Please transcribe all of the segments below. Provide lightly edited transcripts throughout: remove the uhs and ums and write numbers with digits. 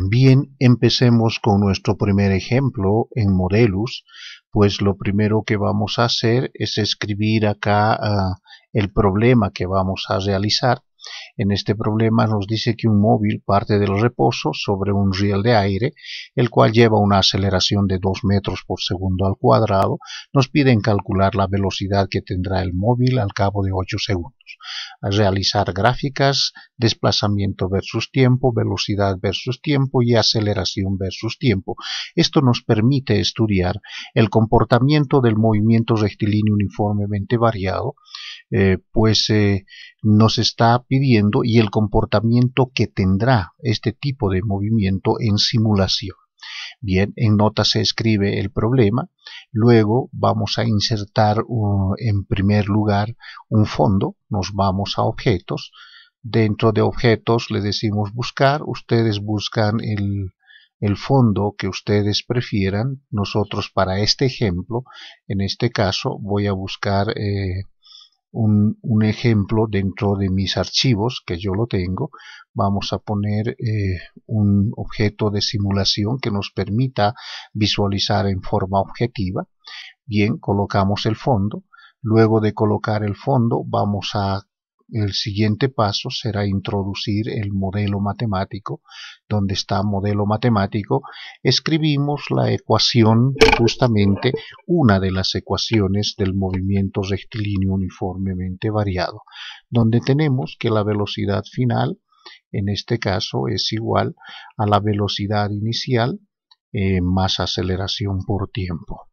Bien, empecemos con nuestro primer ejemplo en Modelus. Pues lo primero que vamos a hacer es escribir acá el problema que vamos a realizar. En este problema nos dice que un móvil parte del reposo sobre un riel de aire, el cual lleva una aceleración de 2 metros por segundo al cuadrado. Nos piden calcular la velocidad que tendrá el móvil al cabo de 8 segundos. A realizar gráficas, desplazamiento versus tiempo, velocidad versus tiempo y aceleración versus tiempo. Esto nos permite estudiar el comportamiento del movimiento rectilíneo uniformemente variado, nos está pidiendo y el comportamiento que tendrá este tipo de movimiento en simulación. Bien, en nota se escribe el problema, luego vamos a insertar en primer lugar un fondo, nos vamos a objetos, dentro de objetos le decimos buscar, ustedes buscan el fondo que ustedes prefieran. Nosotros para este ejemplo, en este caso voy a buscar un ejemplo dentro de mis archivos que yo lo tengo. Vamos a poner un objeto de simulación que nos permita visualizar en forma objetiva. Bien, colocamos el fondo. Luego de colocar el fondo, el siguiente paso será introducir el modelo matemático. Donde está modelo matemático, escribimos la ecuación, justamente una de las ecuaciones del movimiento rectilíneo uniformemente variado, donde tenemos que la velocidad final, en este caso, es igual a la velocidad inicial más aceleración por tiempo.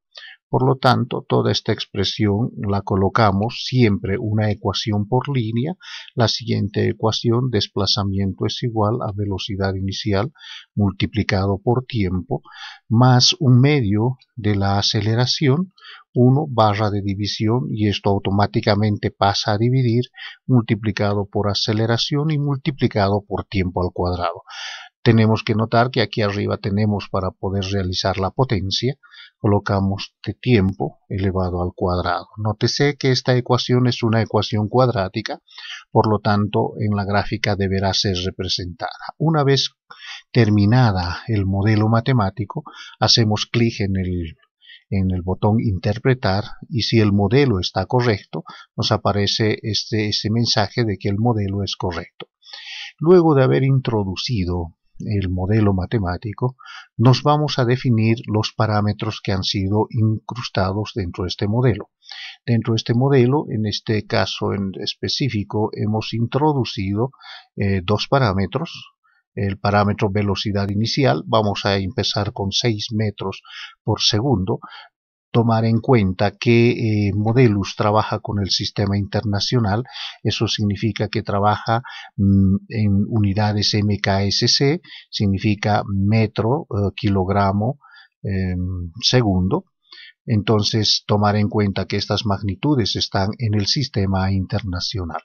Por lo tanto, toda esta expresión la colocamos siempre una ecuación por línea. La siguiente ecuación, desplazamiento es igual a velocidad inicial multiplicado por tiempo, más un medio de la aceleración, 1 barra de división, y esto automáticamente pasa a dividir, multiplicado por aceleración y multiplicado por tiempo al cuadrado. Tenemos que notar que aquí arriba tenemos, para poder realizar la potencia, colocamos de tiempo elevado al cuadrado. Nótese que esta ecuación es una ecuación cuadrática, por lo tanto en la gráfica deberá ser representada. Una vez terminada el modelo matemático, hacemos clic en el botón interpretar, y si el modelo está correcto, nos aparece ese mensaje de que el modelo es correcto. Luego de haber introducido el modelo matemático, nos vamos a definir los parámetros que han sido incrustados dentro de este modelo. Dentro de este modelo, en este caso en específico, hemos introducido dos parámetros. El parámetro velocidad inicial, vamos a empezar con 6 metros por segundo. Tomar en cuenta que Modelus trabaja con el sistema internacional. Eso significa que trabaja en unidades MKSC, significa metro, kilogramo, segundo. Entonces, tomar en cuenta que estas magnitudes están en el sistema internacional.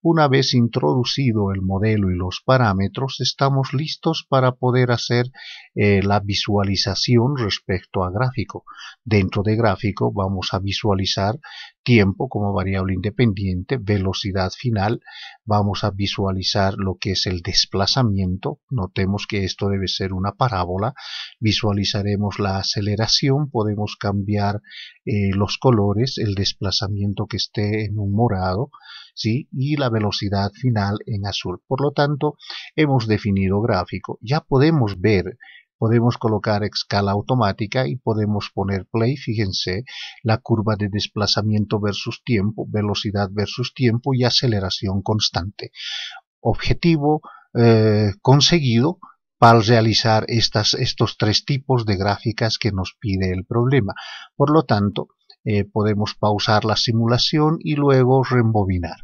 Una vez introducido el modelo y los parámetros, estamos listos para poder hacer la visualización respecto a gráfico. Dentro de gráfico vamos a visualizar tiempo como variable independiente, velocidad final, vamos a visualizar lo que es el desplazamiento. Notemos que esto debe ser una parábola. Visualizaremos la aceleración, podemos cambiar los colores, el desplazamiento que esté en un morado, ¿sí? Y la velocidad final en azul. Por lo tanto, hemos definido gráfico. Ya podemos ver, podemos colocar escala automática y podemos poner play. Fíjense, la curva de desplazamiento versus tiempo, velocidad versus tiempo y aceleración constante. Objetivo conseguido para realizar estos tres tipos de gráficas que nos pide el problema. Por lo tanto, podemos pausar la simulación y luego rembobinar.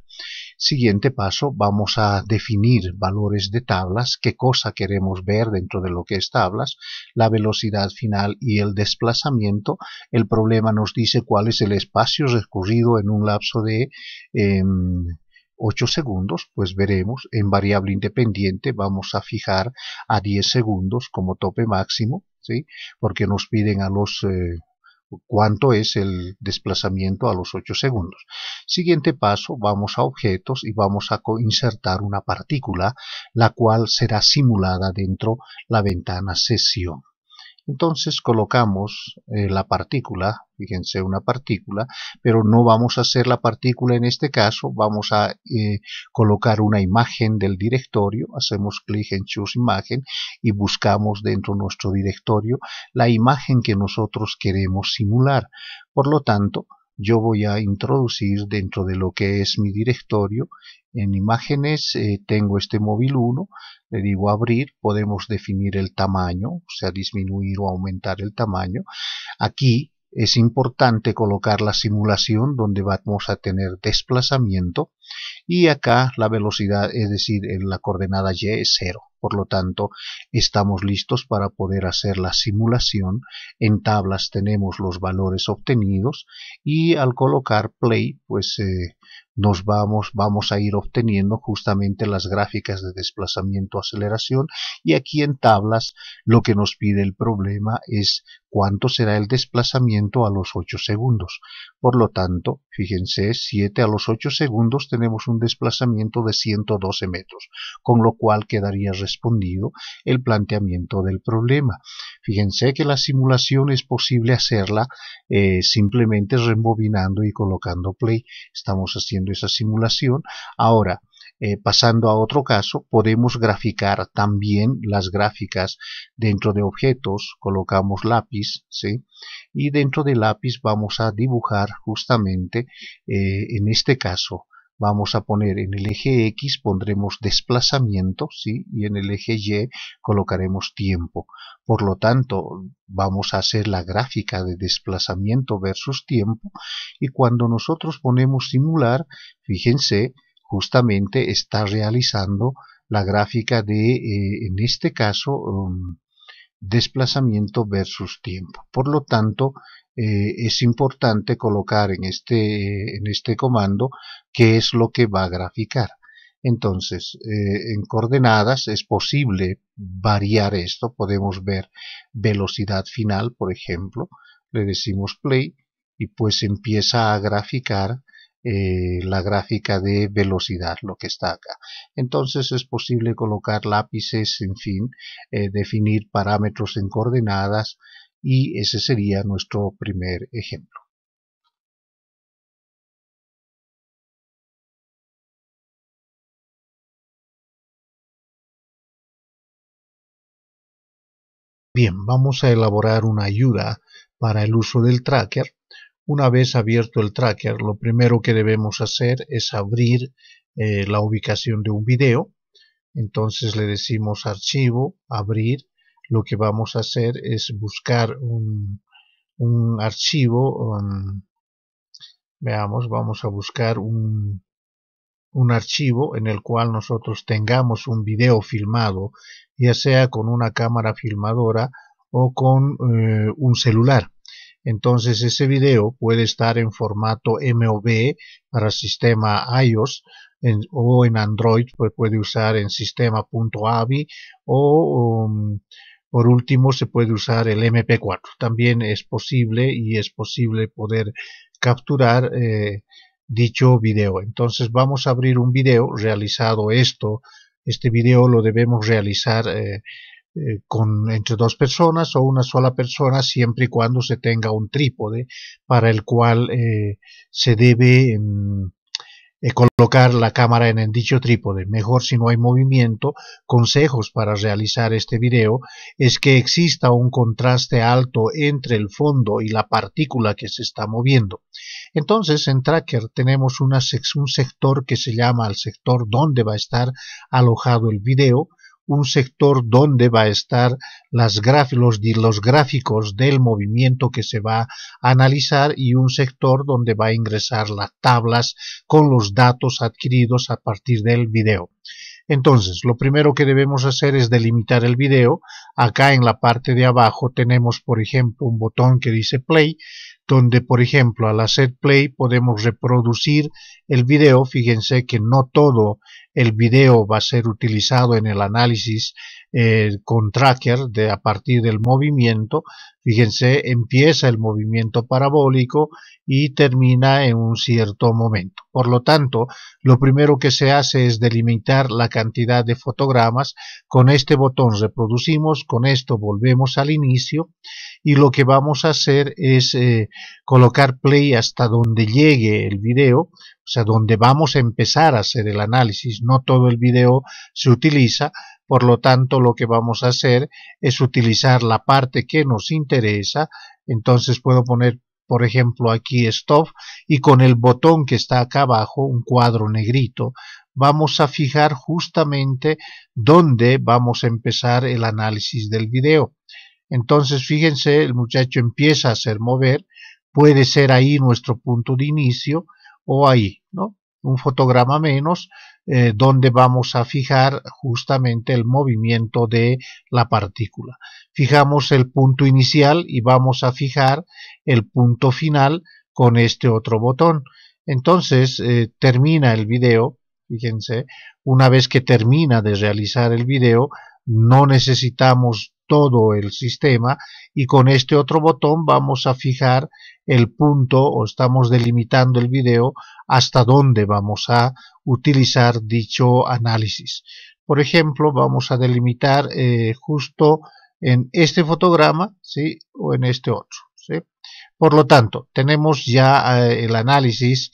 Siguiente paso, vamos a definir valores de tablas, qué cosa queremos ver dentro de lo que es tablas, la velocidad final y el desplazamiento. El problema nos dice cuál es el espacio recorrido en un lapso de 8 segundos, pues veremos. En variable independiente vamos a fijar a 10 segundos como tope máximo, ¿sí? Porque nos piden a los cuánto es el desplazamiento a los 8 segundos. Siguiente paso, vamos a objetos y vamos a insertar una partícula, la cual será simulada dentro de la ventana sesión. Entonces colocamos la partícula, fíjense una partícula, pero no vamos a hacer la partícula en este caso, vamos a colocar una imagen del directorio, hacemos clic en Choose Imagen y buscamos dentro de nuestro directorio la imagen que nosotros queremos simular. Por lo tanto, yo voy a introducir dentro de lo que es mi directorio, en imágenes tengo este móvil 1, le digo abrir, podemos definir el tamaño, o sea, disminuir o aumentar el tamaño. Aquí es importante colocar la simulación donde vamos a tener desplazamiento y acá la velocidad, es decir, en la coordenada y es 0. Por lo tanto, estamos listos para poder hacer la simulación. En tablas tenemos los valores obtenidos y al colocar play, pues vamos a ir obteniendo justamente las gráficas de desplazamiento, aceleración, y aquí en tablas lo que nos pide el problema es cuánto será el desplazamiento a los 8 segundos. Por lo tanto, fíjense, 7 a los 8 segundos tenemos un desplazamiento de 112 metros, con lo cual quedaría respondido el planteamiento del problema. Fíjense que la simulación es posible hacerla simplemente rebobinando y colocando play. Estamos haciendo esa simulación. Ahora, pasando a otro caso, podemos graficar también las gráficas dentro de objetos, colocamos lápiz, ¿sí? Y dentro de lápiz vamos a dibujar justamente, en este caso, vamos a poner en el eje X, pondremos desplazamiento, ¿sí? Y en el eje Y colocaremos tiempo. Por lo tanto, vamos a hacer la gráfica de desplazamiento versus tiempo, y cuando nosotros ponemos simular, fíjense, justamente está realizando la gráfica de, en este caso, desplazamiento versus tiempo. Por lo tanto, es importante colocar en este comando qué es lo que va a graficar. Entonces, en coordenadas es posible variar esto. Podemos ver velocidad final, por ejemplo. Le decimos play y pues empieza a graficar la gráfica de velocidad, lo que está acá. Entonces es posible colocar lápices, en fin, definir parámetros en coordenadas, y ese sería nuestro primer ejemplo. Bien, vamos a elaborar una ayuda para el uso del tracker. Una vez abierto el tracker, lo primero que debemos hacer es abrir la ubicación de un video. Entonces le decimos archivo, abrir. Lo que vamos a hacer es buscar un archivo. Veamos, vamos a buscar un archivo en el cual nosotros tengamos un video filmado, ya sea con una cámara filmadora o con un celular. Entonces ese video puede estar en formato MOV para sistema iOS, o en Android pues puede usar en sistema.avi, o por último se puede usar el MP4. También es posible, y es posible poder capturar dicho video. Entonces vamos a abrir un video realizado esto. Este video lo debemos realizar entre dos personas o una sola persona, siempre y cuando se tenga un trípode para el cual se debe colocar la cámara en el dicho trípode. Mejor si no hay movimiento. Consejos para realizar este video es que exista un contraste alto entre el fondo y la partícula que se está moviendo. Entonces en Tracker tenemos un sector que se llama el sector donde va a estar alojado el video, un sector donde va a estar los gráficos del movimiento que se va a analizar, y un sector donde va a ingresar las tablas con los datos adquiridos a partir del video. Entonces, lo primero que debemos hacer es delimitar el video. Acá en la parte de abajo tenemos, por ejemplo, un botón que dice play. donde por ejemplo al hacer play podemos reproducir el video. Fíjense que no todo el video va a ser utilizado en el análisis con tracker a partir del movimiento. Fíjense, empieza el movimiento parabólico y termina en un cierto momento. Por lo tanto, lo primero que se hace es delimitar la cantidad de fotogramas. Con este botón reproducimos, con esto volvemos al inicio y lo que vamos a hacer es colocar play hasta donde llegue el video, o sea, donde vamos a empezar a hacer el análisis. No todo el video se utiliza, por lo tanto lo que vamos a hacer es utilizar la parte que nos interesa. Entonces puedo poner por ejemplo aquí stop y con el botón que está acá abajo, un cuadro negrito, vamos a fijar justamente donde vamos a empezar el análisis del video. Entonces fíjense, el muchacho empieza a hacer mover, puede ser ahí nuestro punto de inicio o ahí, ¿no? Un fotograma menos, donde vamos a fijar justamente el movimiento de la partícula. Fijamos el punto inicial y vamos a fijar el punto final con este otro botón. Entonces termina el video. Fíjense, una vez que termina de realizar el video, no necesitamos todo el sistema y con este otro botón vamos a fijar el punto o estamos delimitando el video hasta dónde vamos a utilizar dicho análisis. Por ejemplo, vamos a delimitar justo en este fotograma, ¿sí? O en este otro, ¿sí? Por lo tanto, tenemos ya el análisis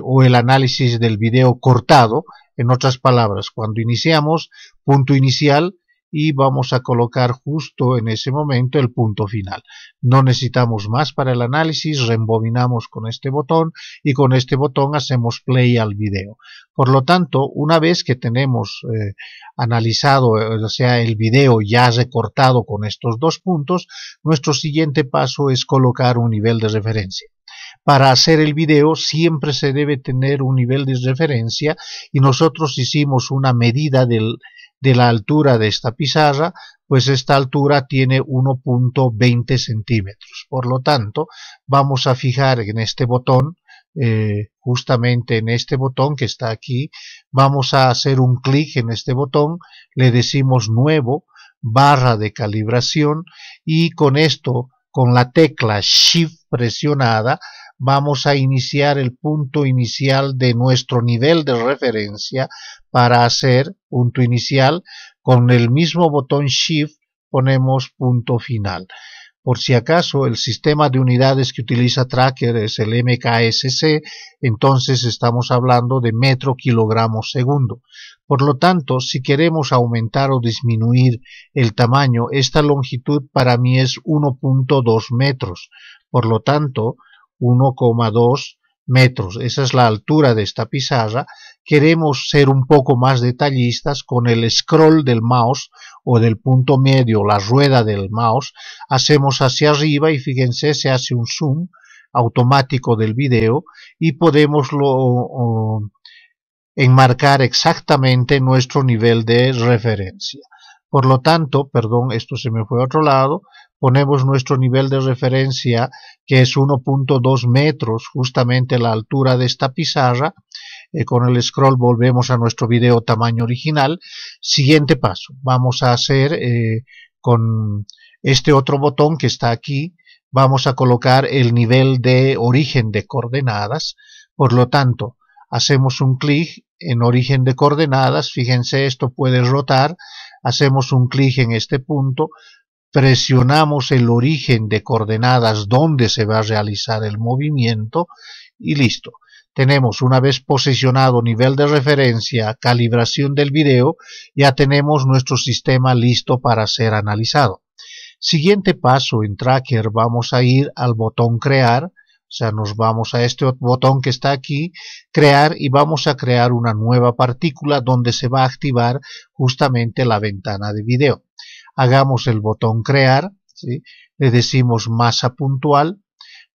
o el análisis del video cortado. En otras palabras, cuando iniciamos, punto inicial, y vamos a colocar justo en ese momento el punto final. No necesitamos más para el análisis, rebobinamos con este botón y con este botón hacemos play al video. Por lo tanto, una vez que tenemos analizado, o sea, el video ya recortado con estos dos puntos, nuestro siguiente paso es colocar un nivel de referencia. Para hacer el video siempre se debe tener un nivel de referencia y nosotros hicimos una medida de la altura de esta pizarra, pues esta altura tiene 1.20 centímetros. Por lo tanto, vamos a fijar en este botón, justamente en este botón que está aquí, vamos a hacer un clic en este botón, le decimos nuevo, barra de calibración y con esto, con la tecla Shift presionada, vamos a iniciar el punto inicial de nuestro nivel de referencia. Para hacer punto inicial, con el mismo botón Shift ponemos punto final. Por si acaso, el sistema de unidades que utiliza Tracker es el MKSC, entonces estamos hablando de metro kilogramo segundo. Por lo tanto, si queremos aumentar o disminuir el tamaño, esta longitud para mí es 1.2 metros. Por lo tanto, 1,2 metros, esa es la altura de esta pizarra. Queremos ser un poco más detallistas, con el scroll del mouse o del punto medio, la rueda del mouse, hacemos hacia arriba y fíjense, se hace un zoom automático del video y podemos enmarcar exactamente nuestro nivel de referencia. Por lo tanto, perdón, esto se me fue a otro lado, ponemos nuestro nivel de referencia que es 1.2 metros, justamente la altura de esta pizarra. Con el scroll volvemos a nuestro video tamaño original. Siguiente paso, vamos a hacer con este otro botón que está aquí, vamos a colocar el nivel de origen de coordenadas. Por lo tanto, hacemos un clic en origen de coordenadas, fíjense, esto puede rotar, hacemos un clic en este punto, presionamos el origen de coordenadas donde se va a realizar el movimiento y listo. Tenemos, una vez posicionado nivel de referencia, calibración del video, ya tenemos nuestro sistema listo para ser analizado. Siguiente paso en Tracker, vamos a ir al botón crear, o sea, nos vamos a este botón que está aquí, crear, y vamos a crear una nueva partícula donde se va a activar justamente la ventana de video. Hagamos el botón crear, ¿sí? Le decimos masa puntual.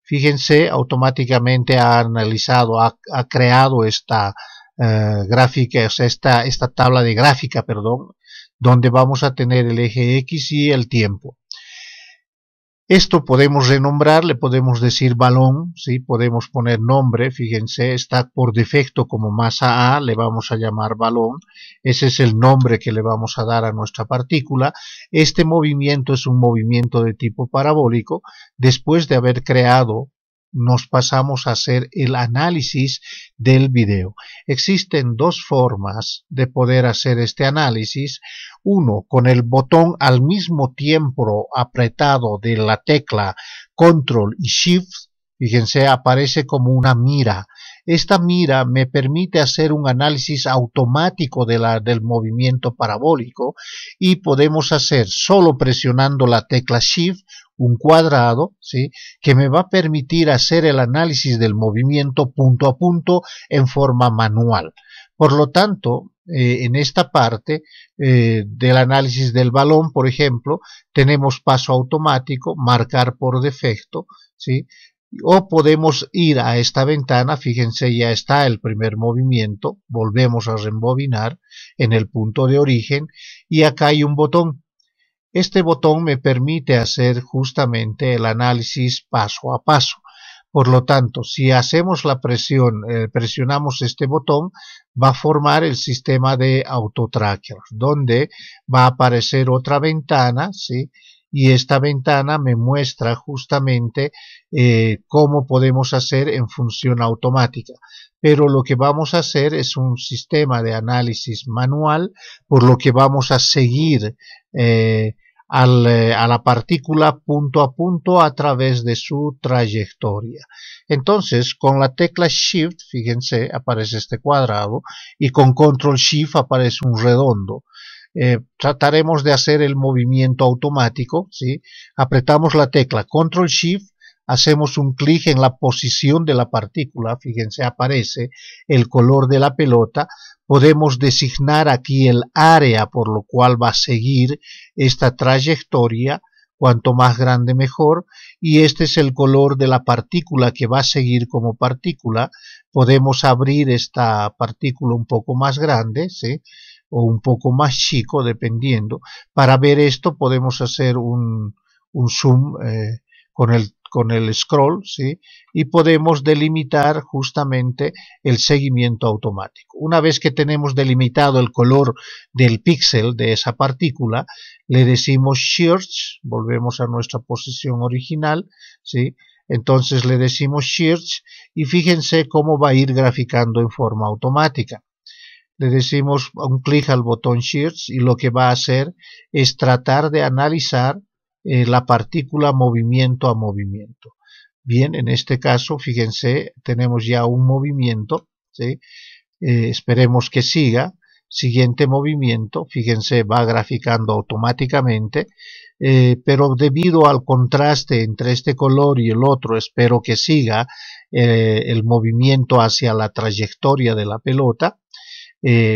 Fíjense, automáticamente ha analizado, ha creado esta gráfica, o sea, esta tabla de gráfica, perdón, donde vamos a tener el eje X y el tiempo. Esto podemos renombrar, le podemos decir balón, ¿sí? Podemos poner nombre, fíjense, está por defecto como masa A, le vamos a llamar balón. Ese es el nombre que le vamos a dar a nuestra partícula. Este movimiento es un movimiento de tipo parabólico. Después de haber creado, nos pasamos a hacer el análisis del video. Existen dos formas de poder hacer este análisis. Uno, con el botón al mismo tiempo apretado de la tecla Control y Shift, fíjense, aparece como una mira. Esta mira me permite hacer un análisis automático del movimiento parabólico y podemos hacer solo presionando la tecla Shift un cuadrado, ¿sí? Que me va a permitir hacer el análisis del movimiento punto a punto en forma manual. Por lo tanto, en esta parte del análisis del balón, por ejemplo, tenemos paso automático, marcar por defecto, ¿sí? O podemos ir a esta ventana, fíjense, ya está el primer movimiento, volvemos a rembobinar en el punto de origen y acá hay un botón. Este botón me permite hacer justamente el análisis paso a paso. Por lo tanto, si hacemos la presión, presionamos este botón, va a formar el sistema de AutoTracker, donde va a aparecer otra ventana, ¿sí? Y esta ventana me muestra justamente cómo podemos hacer en función automática. Pero lo que vamos a hacer es un sistema de análisis manual, por lo que vamos a seguir a la partícula punto a punto a través de su trayectoria. Entonces, con la tecla Shift, fíjense, aparece este cuadrado y con Control Shift aparece un redondo. Trataremos de hacer el movimiento automático, ¿sí? Apretamos la tecla Control Shift, hacemos un clic en la posición de la partícula, fíjense, aparece el color de la pelota. Podemos designar aquí el área por lo cual va a seguir esta trayectoria, cuanto más grande mejor, y este es el color de la partícula que va a seguir como partícula. Podemos abrir esta partícula un poco más grande, ¿sí? O un poco más chico, dependiendo. Para ver esto podemos hacer un zoom con el scroll, ¿sí? Y podemos delimitar justamente el seguimiento automático. Una vez que tenemos delimitado el color del píxel de esa partícula, le decimos Search, volvemos a nuestra posición original, ¿sí? Entonces le decimos Search y fíjense cómo va a ir graficando en forma automática. Le decimos un clic al botón Search y lo que va a hacer es tratar de analizar la partícula movimiento a movimiento. Bien, en este caso, fíjense, tenemos ya un movimiento, ¿sí? Esperemos que siga. Siguiente movimiento, fíjense, va graficando automáticamente, pero debido al contraste entre este color y el otro, espero que siga el movimiento hacia la trayectoria de la pelota.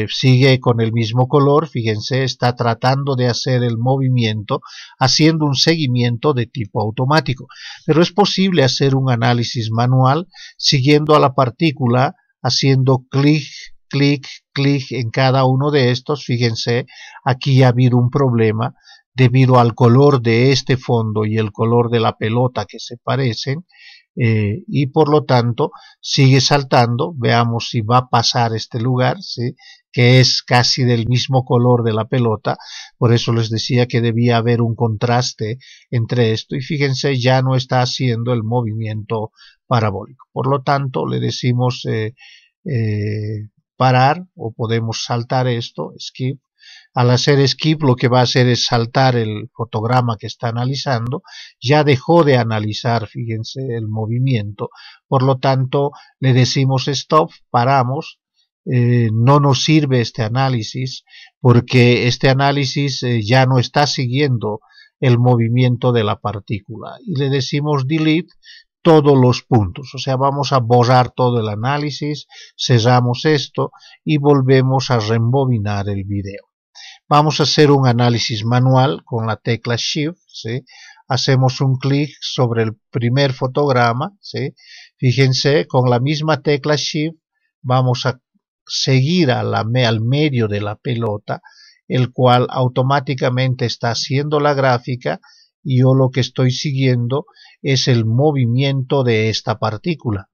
Sigue con el mismo color, fíjense, está tratando de hacer el movimiento, haciendo un seguimiento de tipo automático. Pero es posible hacer un análisis manual siguiendo a la partícula, haciendo clic, clic, clic en cada uno de estos. Fíjense, aquí ha habido un problema debido al color de este fondo y el color de la pelota que se parecen. Y por lo tanto sigue saltando. Veamos si va a pasar este lugar, ¿sí? Que es casi del mismo color de la pelota. Por eso les decía que debía haber un contraste entre esto, y fíjense, ya no está haciendo el movimiento parabólico. Por lo tanto le decimos parar, o podemos saltar esto, skip. Al hacer skip, lo que va a hacer es saltar el fotograma que está analizando. Ya dejó de analizar, fíjense, el movimiento. Por lo tanto, le decimos stop, paramos. No nos sirve este análisis porque este análisis ya no está siguiendo el movimiento de la partícula. Y le decimos delete todos los puntos. O sea, vamos a borrar todo el análisis, cerramos esto y volvemos a rembobinar el video. Vamos a hacer un análisis manual con la tecla Shift, ¿sí? Hacemos un clic sobre el primer fotograma, ¿sí? Fíjense, con la misma tecla Shift vamos a seguir al medio de la pelota, el cual automáticamente está haciendo la gráfica y yo lo que estoy siguiendo es el movimiento de esta partícula.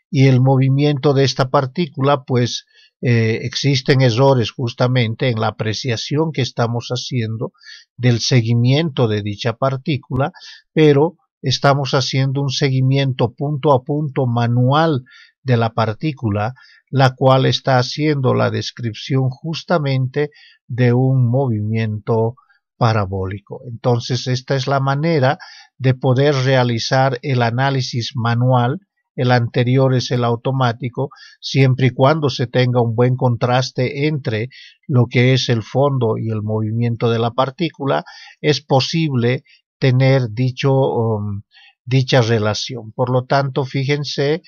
Y el movimiento de esta partícula, pues existen errores justamente en la apreciación que estamos haciendo del seguimiento de dicha partícula, pero estamos haciendo un seguimiento punto a punto manual de la partícula, la cual está haciendo la descripción justamente de un movimiento parabólico. Entonces, esta es la manera de poder realizar el análisis manual. El anterior es el automático, siempre y cuando se tenga un buen contraste entre lo que es el fondo y el movimiento de la partícula, es posible tener dicha relación. Por lo tanto, fíjense,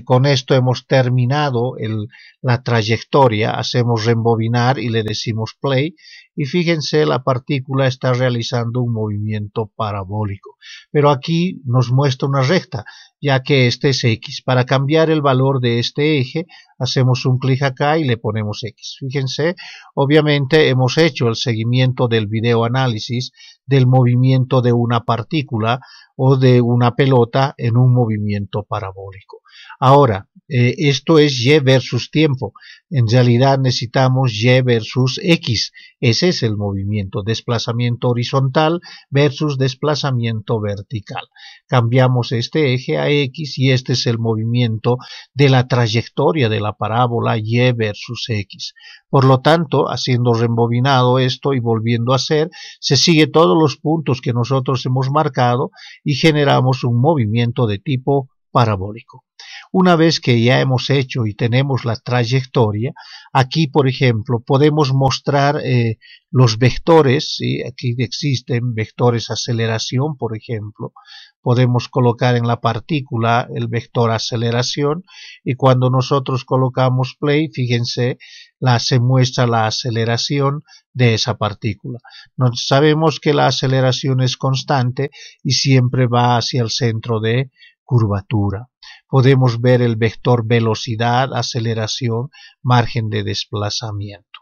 con esto hemos terminado la trayectoria, hacemos rembobinar y le decimos play, y fíjense, la partícula está realizando un movimiento parabólico. Pero aquí nos muestra una recta, ya que este es X. Para cambiar el valor de este eje, hacemos un clic acá y le ponemos X. Fíjense, obviamente hemos hecho el seguimiento del video análisis del movimiento de una partícula o de una pelota en un movimiento parabólico. Ahora, esto es Y versus tiempo. En realidad necesitamos Y versus X. Ese es el movimiento, desplazamiento horizontal versus desplazamiento vertical. Cambiamos este eje a X y este es el movimiento de la trayectoria de la parábola Y versus X. Por lo tanto, haciendo rebobinado esto y volviendo a hacer, se sigue todos los puntos que nosotros hemos marcado y generamos un movimiento de tipo parabólico. Una vez que ya hemos hecho y tenemos la trayectoria, aquí por ejemplo podemos mostrar los vectores, ¿sí? Aquí existen vectores aceleración, por ejemplo, podemos colocar en la partícula el vector aceleración y cuando nosotros colocamos play, fíjense, se muestra la aceleración de esa partícula. Sabemos que la aceleración es constante y siempre va hacia el centro de curvatura. Podemos ver el vector velocidad, aceleración, margen de desplazamiento.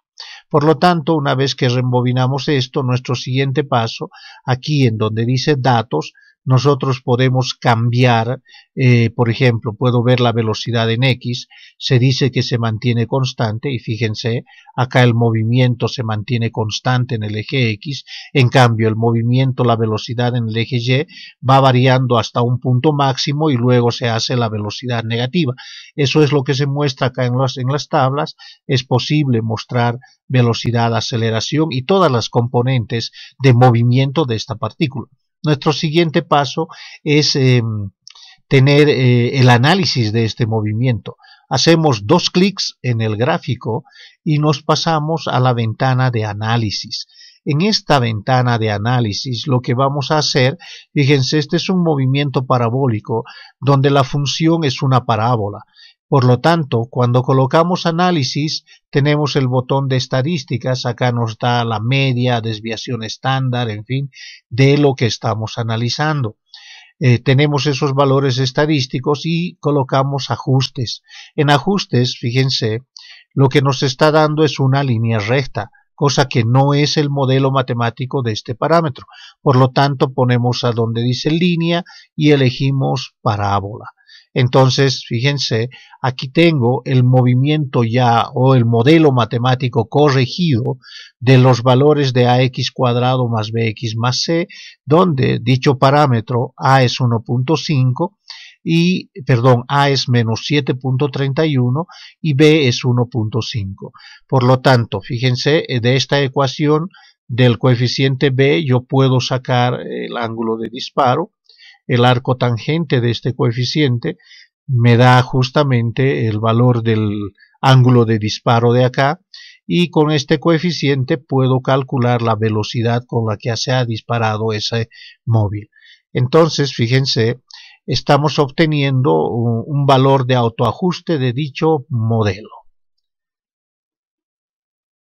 Por lo tanto, una vez que rebobinamos esto, nuestro siguiente paso, aquí en donde dice datos, nosotros podemos cambiar, por ejemplo, puedo ver la velocidad en X, se dice que se mantiene constante y fíjense, acá el movimiento se mantiene constante en el eje X, en cambio el movimiento, la velocidad en el eje Y va variando hasta un punto máximo y luego se hace la velocidad negativa. Eso es lo que se muestra acá en las tablas, es posible mostrar velocidad, aceleración y todas las componentes de movimiento de esta partícula. Nuestro siguiente paso es tener el análisis de este movimiento. Hacemos dos clics en el gráfico y nos pasamos a la ventana de análisis. En esta ventana de análisis lo que vamos a hacer, fíjense, este es un movimiento parabólico donde la función es una parábola. Por lo tanto, cuando colocamos análisis, tenemos el botón de estadísticas, acá nos da la media, desviación estándar, en fin, de lo que estamos analizando. Tenemos esos valores estadísticos y colocamos ajustes. En ajustes, fíjense, lo que nos está dando es una línea recta, cosa que no es el modelo matemático de este parámetro. Por lo tanto, ponemos a donde dice línea y elegimos parábola. Entonces, fíjense, aquí tengo el movimiento ya o el modelo matemático corregido de los valores de ax cuadrado más bx más c, donde dicho parámetro a es 1.5 y, perdón, a es menos 7.31 y b es 1.5. Por lo tanto, fíjense, de esta ecuación del coeficiente b yo puedo sacar el ángulo de disparo. El arco tangente de este coeficiente me da justamente el valor del ángulo de disparo de acá y con este coeficiente puedo calcular la velocidad con la que se ha disparado ese móvil. Entonces, fíjense, estamos obteniendo un valor de autoajuste de dicho modelo.